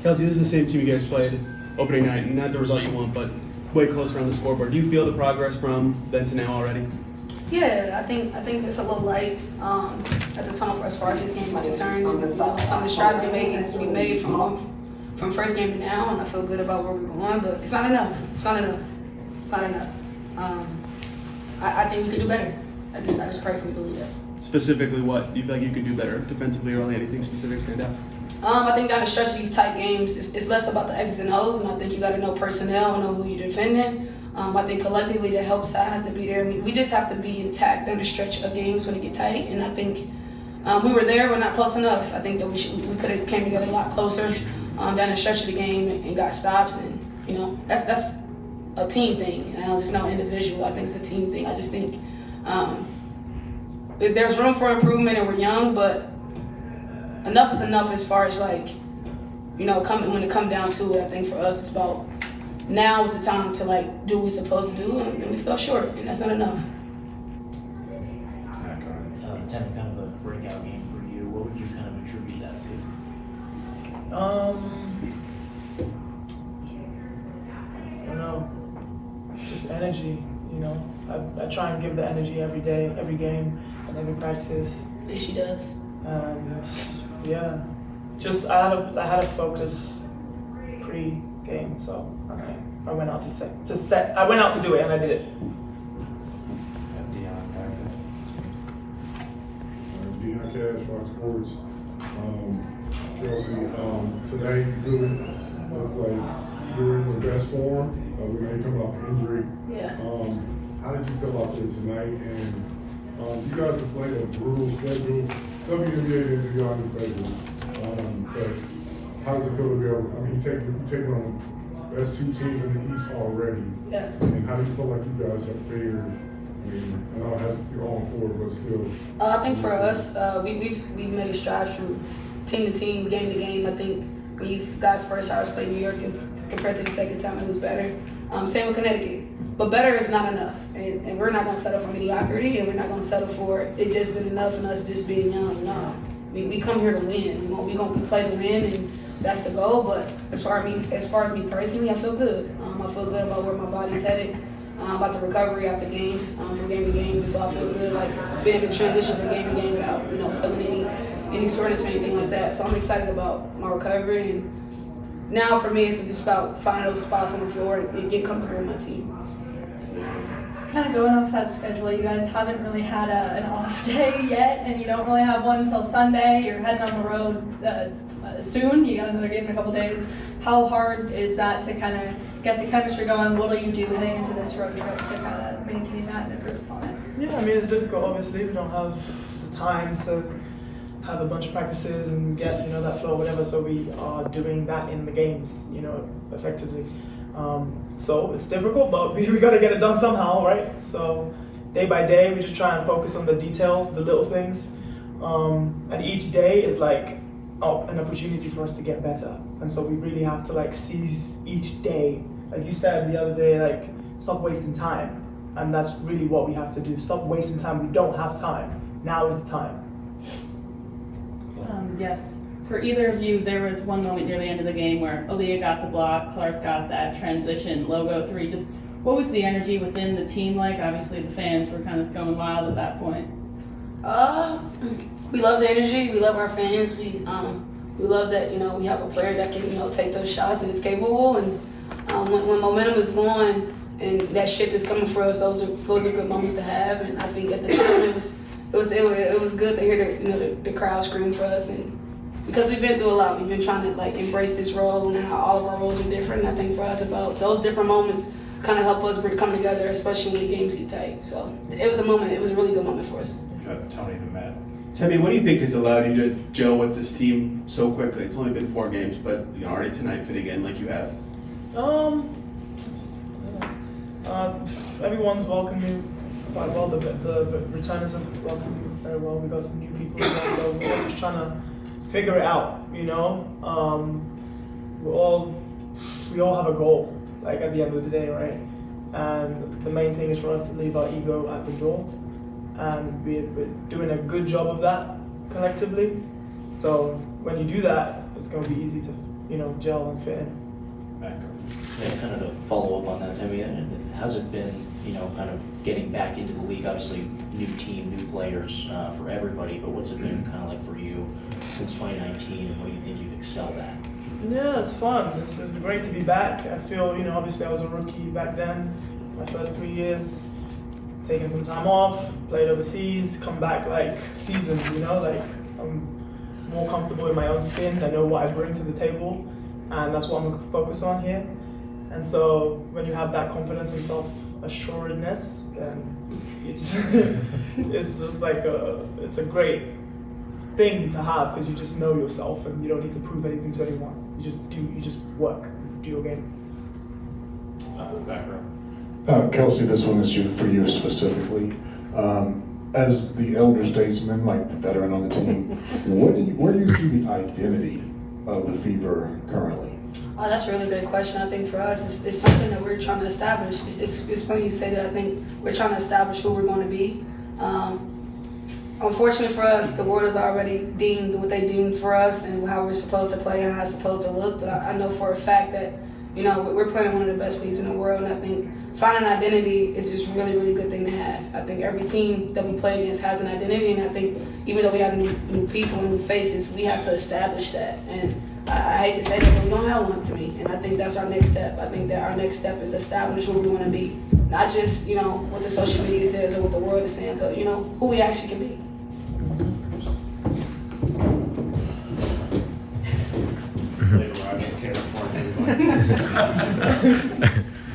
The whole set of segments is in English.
Kelsey, this is the same team you guys played opening night, and not the result you want, but way closer on the scoreboard. Do you feel the progress from then to now already? Yeah, I think it's a little light at the time for as far as this game is concerned. You know, some of the strides we made from first game to now, and I feel good about where we're going. But it's not enough. It's not enough. I think we could do better. I just personally believe that. Specifically, what do you feel like you could do better defensively, or only anything specific stand out? I think down the stretch of these tight games, it's less about the X's and O's, and I think you got to know personnel and know who you're defending. I think collectively the help side has to be there. We just have to be intact down the stretch of games when it get tight, and I think we were there, but not close enough. I think that we could have came together a lot closer down the stretch of the game and got stops, and you know that's a team thing. You know, it's no individual. I think it's a team thing. I just think there's room for improvement, and we're young, but enough is enough as far as like, you know, when it come down to it. I think for us it's about now is the time to like do what we're supposed to do, and we fell short, and that's not enough. Temi, kind of a breakout game for you. What would you kind of attribute that to? I don't know. Just energy, you know. I try and give the energy every day, every game, and every practice. Yeah, she does. And yeah, just I had a focus pre-game, so I went out I went out to do it, and I did it. Deon Cash, Fox Sports. Kelsey, today you really look like you're in your best form. We know you come off injury. Yeah. How did you feel out there tonight? And you guys have played a brutal schedule. WNBA didn't do y'all any favors. But how does it feel to be able? I mean, you take on the best two teams in the East already. Yeah. And how do you feel like you guys have fared? I mean, I know it has you're on forward, but still. I think for us, we've made strides from team to team, game to game. I think when you guys first saw us play New York, and compared to the second time, it was better. Same with Connecticut. But better is not enough, and we're not going to settle for mediocrity, and we're not going to settle for it just been enough and us just being young. No, we come here to win. We play to win, and that's the goal. But as far as me personally, I feel good. I feel good about where my body's headed, about the recovery after games, from game to game. So I feel good, like being able to transition from game to game without feeling any soreness or anything like that. So I'm excited about my recovery, and now for me, it's just about finding those spots on the floor and get comfortable with my team. Kind of going off that schedule, you guys haven't really had an off day yet, and you don't really have one until Sunday. You're heading on the road soon. You got another game in a couple days. How hard is that to kind of get the chemistry going? What will you do heading into this road trip to kind of maintain that and improve upon it? Yeah, I mean, it's difficult. Obviously, we don't have the time to have a bunch of practices and get that flow or whatever. So we are doing that in the games, effectively. So it's difficult, but we got to get it done somehow, right? So day by day, we just try and focus on the details, the little things. And each day is like an opportunity for us to get better. And so we really have to seize each day. Like you said the other day, stop wasting time. And that's really what we have to do. Stop wasting time. We don't have time. Now is the time. Yes. For either of you, there was one moment near the end of the game where Aaliyah got the block, Clark got that transition, logo 3. Just what was the energy within the team like? Obviously, the fans were kind of going wild at that point. We love the energy. We love our fans. We love that we have a player that can take those shots and is capable. And when momentum is going and that shift is coming for us, those are good moments to have. And I think at the time it was good to hear the crowd scream for us, and because we've been through a lot, we've been trying to embrace this role and how all of our roles are different. And I think for us, about those different moments kind of help us come together, especially when the games get tight. So it was a moment. It was a really good moment for us. Tony and Matt. Temi, what do you think has allowed you to gel with this team so quickly? It's only been 4 games, but already tonight fitting in like you have. Everyone's welcomed me quite well. The returners have welcomed me very well. We got some new people as well, so we're just trying to figure it out. We all have a goal, at the end of the day, right? And the main thing is for us to leave our ego at the door, and we're doing a good job of that collectively. So when you do that, it's going to be easy to gel and fit in. Yeah, kind of to follow up on that, Temi, how's it been, kind of getting back into the league? Obviously, new team, new players for everybody, but what's it been kind of like for you since 2019, and what do you think you've excelled at? Yeah, it's fun. This is great to be back. I feel, obviously I was a rookie back then, my first 3 years, taking some time off, played overseas, come back like seasoned, like I'm more comfortable in my own skin. I know what I bring to the table, and that's what I'm going to focus on here. And so when you have that confidence and self-assuredness, then it's, it's just like it's a great thing to have, because you just know yourself and you don't need to prove anything to anyone. You just work, do your game. Kelsey, this one is for you specifically. As the elder statesman, like the veteran on the team, where do you see the identity of the Fever currently? Oh, that's a really good question. I think for us, it's something that we're trying to establish. It's funny you say that. I think we're trying to establish who we're going to be. Unfortunately for us, the world has already deemed what they deemed for us and how we're supposed to play and how it's supposed to look. But I know for a fact that, we're playing one of the best leagues in the world, and I think finding an identity is just really, really good thing to have. I think every team that we play against has an identity, and I think even though we have new people and new faces, we have to establish that. And I hate to say that, but we don't have one to me, and I think that's our next step. I think that our next step is establish who we want to be, not just what the social media says or what the world is saying, but who we actually can be.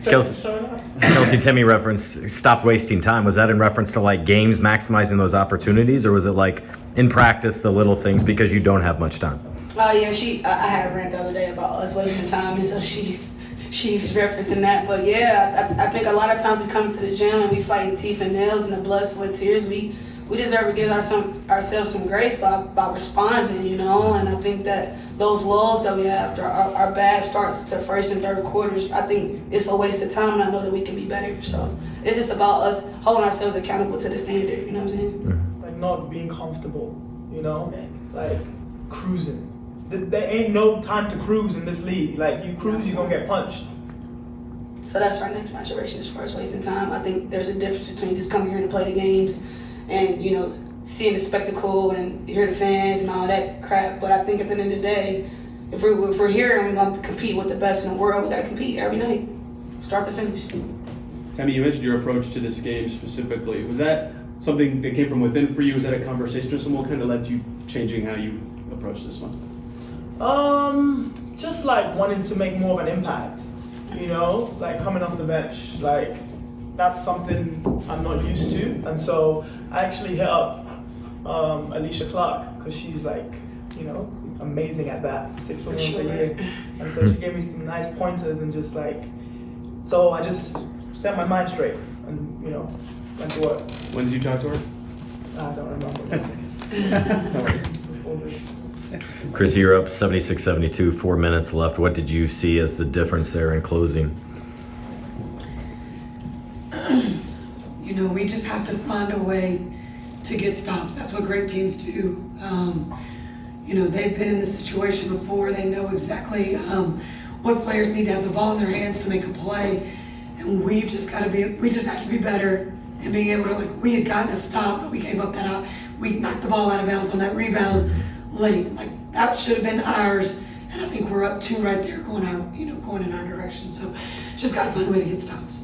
Kelsey, Temi referenced stop wasting time. Was that in reference to like games, maximizing those opportunities, or was it like in practice the little things because you don't have much time? Oh yeah, I had a rant the other day about us wasting time, and so she's referencing that. But yeah, I think a lot of times we come to the gym and we fight teeth and nails and the blood, sweat, tears. We deserve to give ourselves some grace by responding, and I think that those lulls that we have after our bad starts to first and third quarters, I think it's a waste of time, and I know that we can be better. So it's just about us holding ourselves accountable to the standard, you know what I'm saying? Like not being comfortable, like cruising. There ain't no time to cruise in this league. Like you cruise, you're gonna get punched. So that's our next maturation as far as wasting time. I think there's a difference between just coming here to play the games and seeing the spectacle and hear the fans and all that crap. But I think at the end of the day, if we're here and we're gonna compete with the best in the world, we gotta compete every night, start to finish. Temi, you mentioned your approach to this game specifically. Was that something that came from within for you? Was that a conversation with someone? What kind of led to you changing how you approach this one? Just like wanting to make more of an impact, like coming off the bench, like that's something I'm not used to. And so I actually hit up Alicia Clark, because she's like, amazing at that, 6 foot per year. And so she gave me some nice pointers and just like, so I just set my mind straight and, went to work. When did you talk to her? I don't remember. That's okay. No worries. Before this. Chris, you're up 76-72, 4 minutes left. What did you see as the difference there in closing? We just have to find a way to get stops. That's what great teams do. They've been in this situation before. They know exactly what players need to have the ball in their hands to make a play. And we just have to be better and being able to, we had gotten a stop, but we gave up that out. We knocked the ball out of bounds on that rebound late. That should have been ours. And I think we're up 2 right there going in our direction. So just got to find a way to get stops.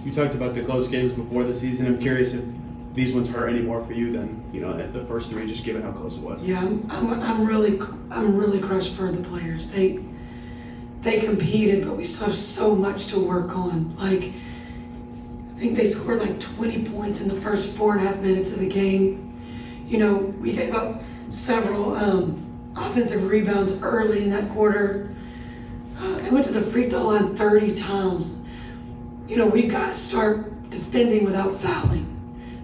You talked about the close games before the season. I'm curious if these ones hurt any more for you than the first 3, just given how close it was. Yeah, I'm really crushed for the players. They competed, but we still have so much to work on. I think they scored 20 points in the first 4.5 minutes of the game. We gave up several offensive rebounds early in that quarter. They went to the free throw line 30 times. We've got to start defending without fouling.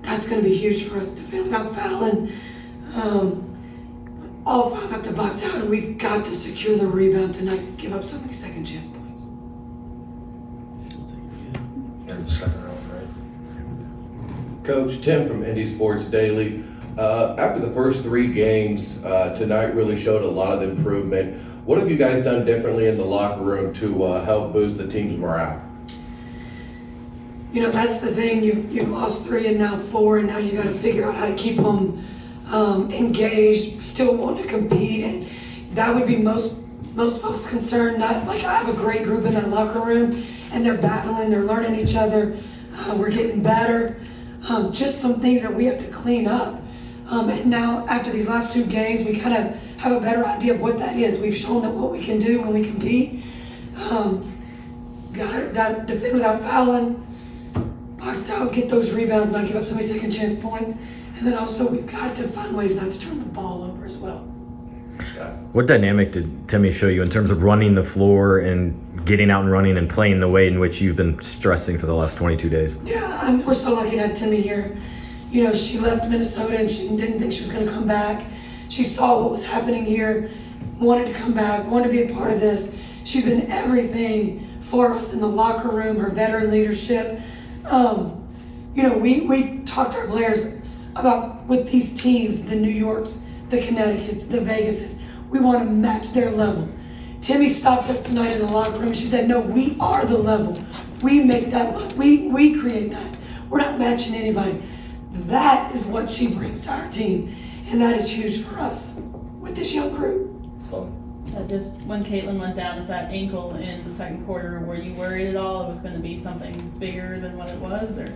That's going to be huge for us. Defend without fouling. All 5 have to box out, and we've got to secure the rebound tonight. Give up so many second chance points. In the second round, right? Coach Tim from Indy Sports Daily. After the first 3 games, tonight really showed a lot of improvement. What have you guys done differently in the locker room to help boost the team's morale? You know, that's the thing. You've lost 3 and now 4, and now you got to figure out how to keep them engaged, still want to compete, and that would be most folks' concern. Not like I have a great group in that locker room, and they're battling, they're learning each other. We're getting better. Just some things that we have to clean up. And now after these last 2 games, we kind of have a better idea of what that is. We've shown that what we can do when we compete. Got to defend without fouling. Box out, get those rebounds, not give up so many second chance points. And then also we've got to find ways not to turn the ball over as well. Scott. What dynamic did Temi show you in terms of running the floor and getting out and running and playing the way in which you've been stressing for the last 22 days? Yeah, we're so lucky to have Temi here. You know, she left Minnesota and she didn't think she was going to come back. She saw what was happening here, wanted to come back, wanted to be a part of this. She's been everything for us in the locker room, her veteran leadership. You know, we talked to our players about with these teams, the New Yorks, the Connecticut's, the Vegas's, we want to match their level. Temi stopped us tonight in the locker room. She said, no, we are the level. We make that level. We create that. We're not matching anybody. That is what she brings to our team. And that is huge for us with this young group. Just when Caitlin went down with that ankle in the second quarter, were you worried at all it was going to be something bigger than what it was? Or?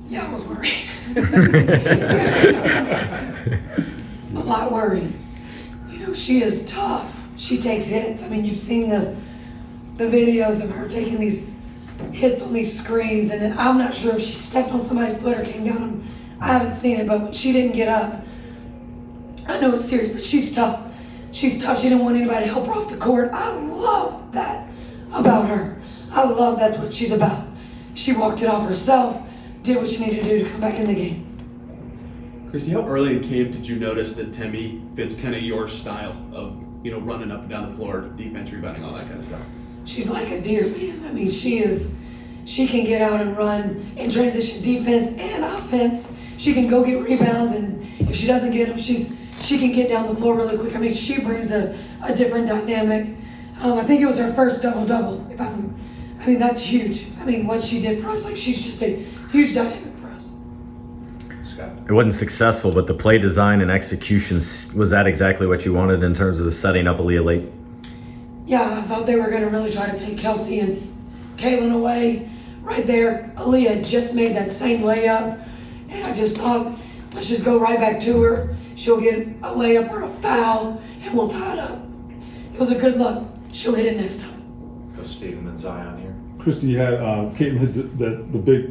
Yeah, I was worried. A lot worried. You know, she is tough. She takes hits. I mean, you've seen the videos of her taking these hits on these screens, and then I'm not sure if she stepped on somebody's foot or came down on. I haven't seen it, but when she didn't get up, I know it's serious, but she's tough. She's tough. She didn't want anybody to help her off the court. I love that about her. I love that's what she's about. She walked it off herself, did what she needed to do to come back in the game. Christie, how early in camp did you notice that Temi fits kind of your style of, you know, running up and down the floor, defense, rebounding, all that kind of stuff? She's like a deer, man. I mean, she can get out and run in transition defense and offense. She can go get rebounds, and if she doesn't get them, she can get down the floor really quick. I mean, she brings a different dynamic. I think it was her first double-double. I mean, that's huge. I mean, what she did for us, like, she's just a huge dynamic for us. Scott. It wasn't successful, but the play design and execution, was that exactly what you wanted in terms of setting up Aaliyah late? Yeah, I thought they were going to really try to take Kelsey and Caitlin away right there. Aaliyah just made that same layup, and I just thought, let's just go right back to her. She'll get a layup or a foul, and we'll tie it up. It was a good look. She'll hit it next time. Go Steve and then Zion here. Christie had Caitlin hit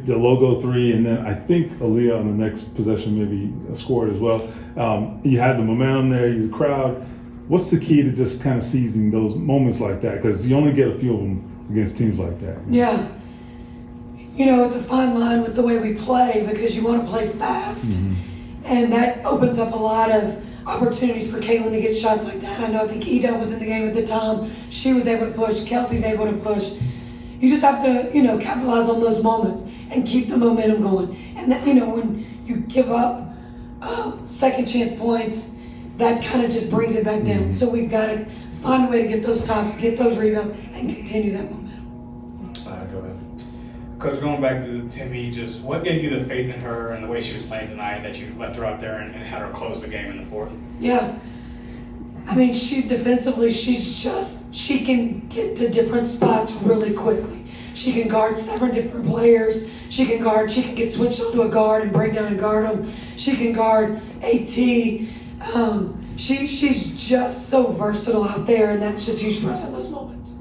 the logo 3, and then I think Aaliyah on the next possession maybe scored as well. You had the momentum there, your crowd. What's the key to just kind of seizing those moments like that? Because you only get a few of them against teams like that. Yeah. You know, it's a fine line with the way we play because you want to play fast. Mm-hmm. And that opens up a lot of opportunities for Caitlin to get shots like that. I think Ida was in the game at the time. She was able to push. Kelsey's able to push. You just have to, you know, capitalize on those moments and keep the momentum going. And that, you know, when you give up second chance points, that kind of just brings it back down. So we've got to find a way to get those stops, get those rebounds, and continue that momentum. Go ahead. Coach, going back to Temi, just what gave you the faith in her and the way she was playing tonight that you left her out there and had her close the game in the fourth? Yeah. I mean, she defensively, she can get to different spots really quickly. She can guard 7 different players. She can get switched onto a guard and break down and guard them. She can guard AT. She's just so versatile out there, and that's just huge for us in those moments.